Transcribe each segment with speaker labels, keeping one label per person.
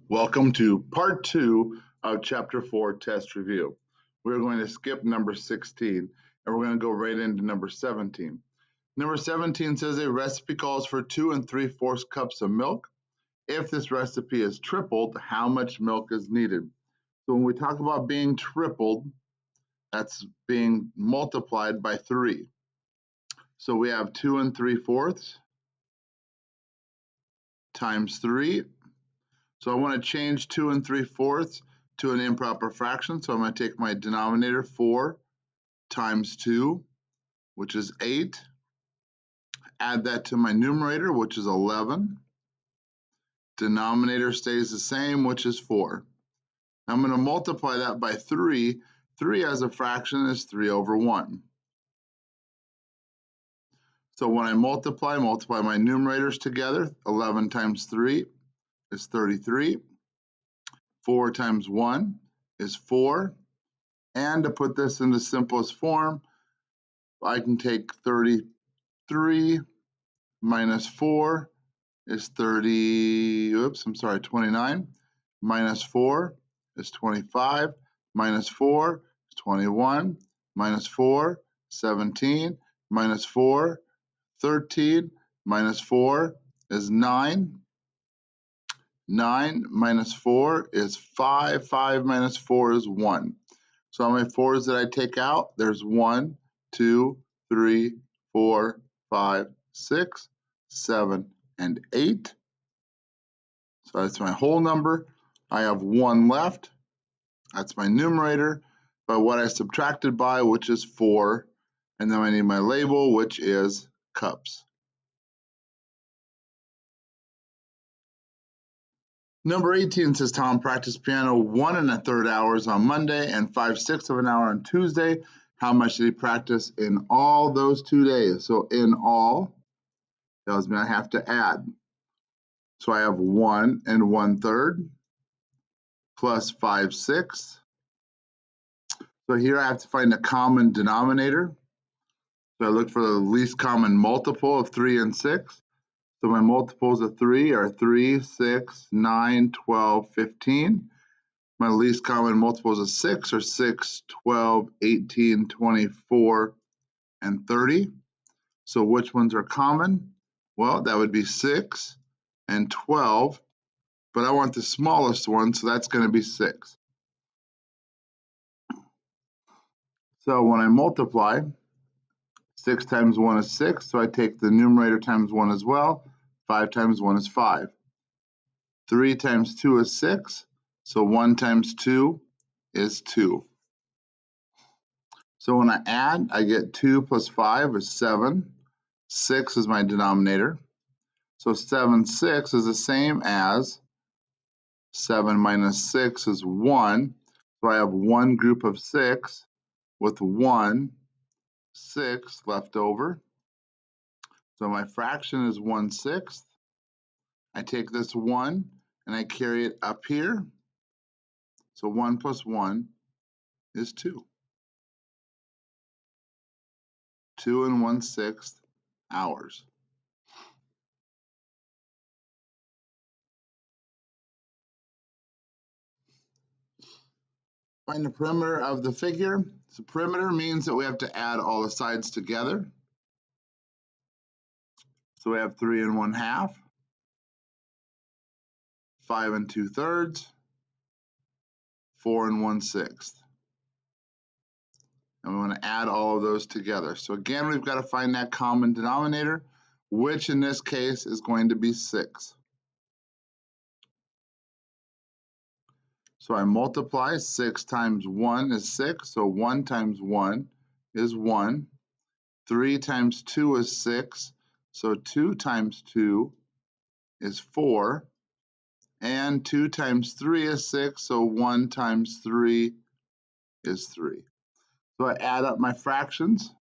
Speaker 1: Welcome to part 2 of chapter 4 test review. We're going to skip number 16 and we're going to go right into number 17. Number 17 says a recipe calls for 2 3/4 cups of milk. If this recipe is tripled, how much milk is needed? So when we talk about being tripled, that's being multiplied by 3. So we have 2 3/4 times 3. So I want to change 2 3/4 to an improper fraction. So I'm going to take my denominator, 4 times 2, which is 8. Add that to my numerator, which is 11. Denominator stays the same, which is 4. I'm going to multiply that by 3. 3 as a fraction is 3 over 1. So when I multiply my numerators together, 11 times 3 is 33. 4 times 1 is 4. And to put this in the simplest form, I can take 33 minus 4 is 29. Minus 4 is 25. Minus 4 is 21. Minus 4, 17. Minus 4, 13. Minus 4 is 9. 9 minus 4 is 5. 5 minus 4 is 1. So how many 4s did I take out? There's 1, 2, 3, 4, 5, 6, 7, and 8. So that's my whole number. I have 1 left. That's my numerator. By what I subtracted by, which is 4. And then I need my label, which is cups. Number 18 says Tom practiced piano 1 1/3 hours on Monday and 5/6 of an hour on Tuesday. How much did he practice in all those 2 days? So in all tells me I have to add. So I have 1 1/3 plus 5/6. So here I have to find a common denominator. So I look for the least common multiple of 3 and 6. So my multiples of 3 are 3, 6, 9, 12, 15. My least common multiples of 6 are 6, 12, 18, 24, and 30. So which ones are common? Well, that would be 6 and 12, but I want the smallest one, so that's going to be 6. So when I multiply, 6 times 1 is 6, so I take the numerator times 1 as well. 5 times 1 is 5. 3 times 2 is 6, so 1 times 2 is 2. So when I add, I get 2 plus 5 is 7. 6 is my denominator. So 7, 6 is the same as 7 minus 6 is 1. So I have one group of 6 with 1 6 left over. So my fraction is 1/6. I take this 1 and I carry it up here. So 1 plus 1 is 2. 2 1/6 hours. Find the perimeter of the figure. So perimeter means that we have to add all the sides together. So we have 3 1/2, 5 2/3, 4 1/6. And we want to add all of those together. So again, we've got to find that common denominator, which in this case is going to be 6. So I multiply. 6 times 1 is 6, so 1 times 1 is 1. 3 times 2 is 6, so 2 times 2 is 4. And 2 times 3 is 6, so 1 times 3 is 3. So I add up my fractions.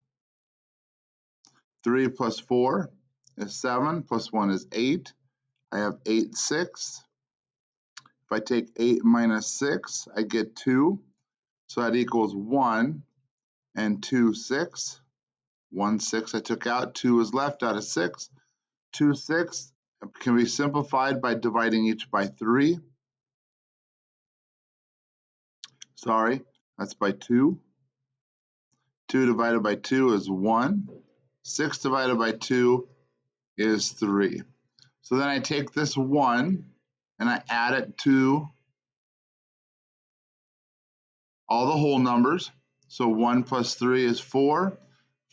Speaker 1: 3 plus 4 is 7, plus 1 is 8. I have 8/6. If I take 8 minus 6, I get 2. So that equals 1 and 2/6. 1/6 I took out, 2 is left out of 6. 2/6 can be simplified by dividing each by 3. Sorry, that's by 2. 2 divided by 2 is 1. 6 divided by 2 is 3. So then I take this 1 and I add it to all the whole numbers. So 1 plus 3 is 4.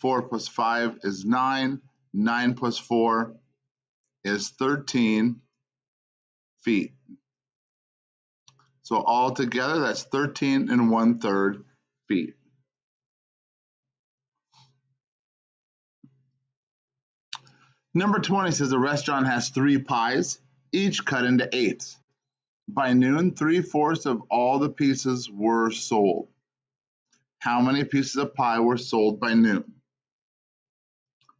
Speaker 1: 4 plus 5 is 9. 9 plus 4 is 13 feet. So altogether, that's 13 1/3 feet. Number 20 says a restaurant has 3 pies, each cut into 8ths. By noon, 3/4 of all the pieces were sold. How many pieces of pie were sold by noon?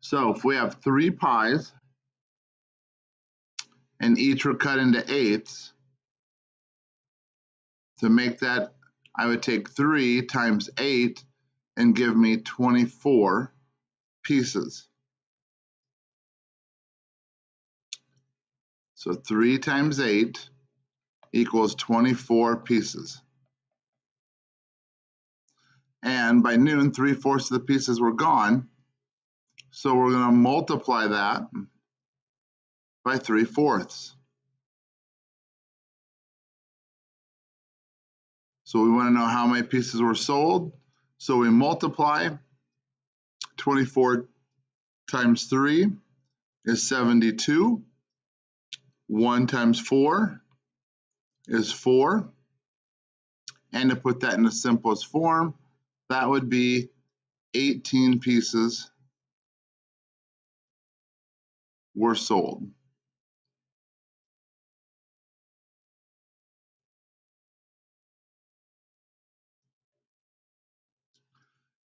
Speaker 1: So if we have 3 pies and each were cut into 8ths, to make that, I would take 3 times 8 and give me 24 pieces. So 3 times 8 equals 24 pieces. And by noon, 3/4 of the pieces were gone. So we're going to multiply that by 3/4. So we want to know how many pieces were sold. So we multiply 24 times 3 is 72. 1 times 4 is 4. And to put that in the simplest form, that would be 18 pieces were sold.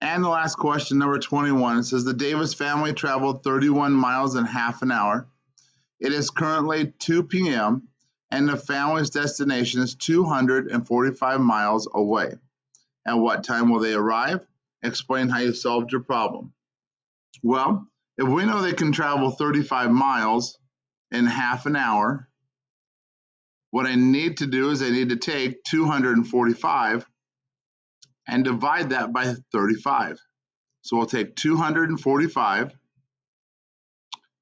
Speaker 1: And the last question, number 21, it says the Davis family traveled 31 miles in half an hour. It is currently 2 p.m. and the family's destination is 245 miles away. At what time will they arrive? Explain how you solved your problem. Well, if we know they can travel 35 miles in half an hour, what I need to do is I need to take 245 and divide that by 35. So we'll take 245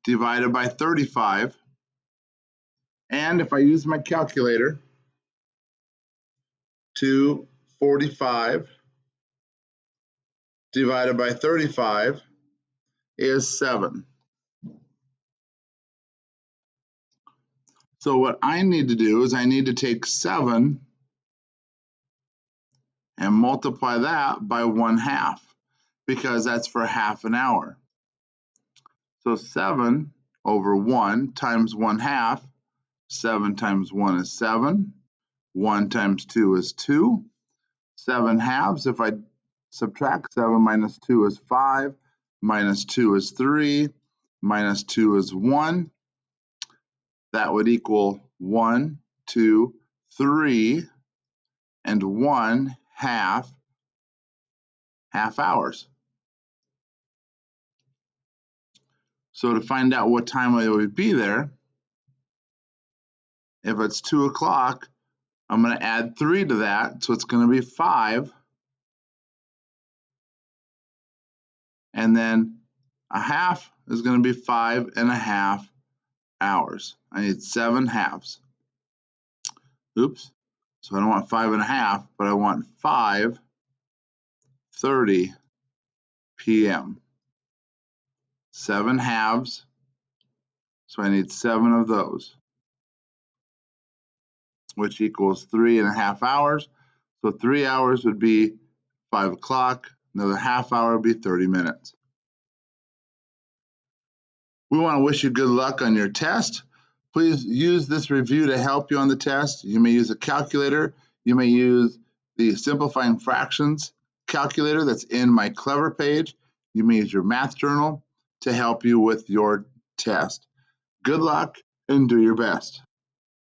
Speaker 1: divided by 35. And if I use my calculator, 245 divided by 35 is 7. So what I need to do is I need to take 7 and multiply that by 1/2 because that's for half an hour. So 7 over 1 times 1/2, 7 times 1 is 7, 1 times 2 is 2, 7/2, if I subtract 7 minus 2 is 5, minus 2 is 3, minus 2 is 1. That would equal 1, 2, 3, and 1/2 half hours. So to find out what time I would be there, if it's 2 o'clock, I'm going to add 3 to that, so it's going to be 5. And then a half is going to be 5.5 hours. I need 7 halves. Oops. So I don't want 5.5, but I want 5:30 p.m. 7 halves, so I need 7 of those, which equals 3.5 hours. So 3 hours would be 5 o'clock. Another half hour would be 30 minutes. We want to wish you good luck on your test. Please use this review to help you on the test. You may use a calculator. You may use the simplifying fractions calculator that's in my Clever page. You may use your math journal to help you with your test. Good luck and do your best.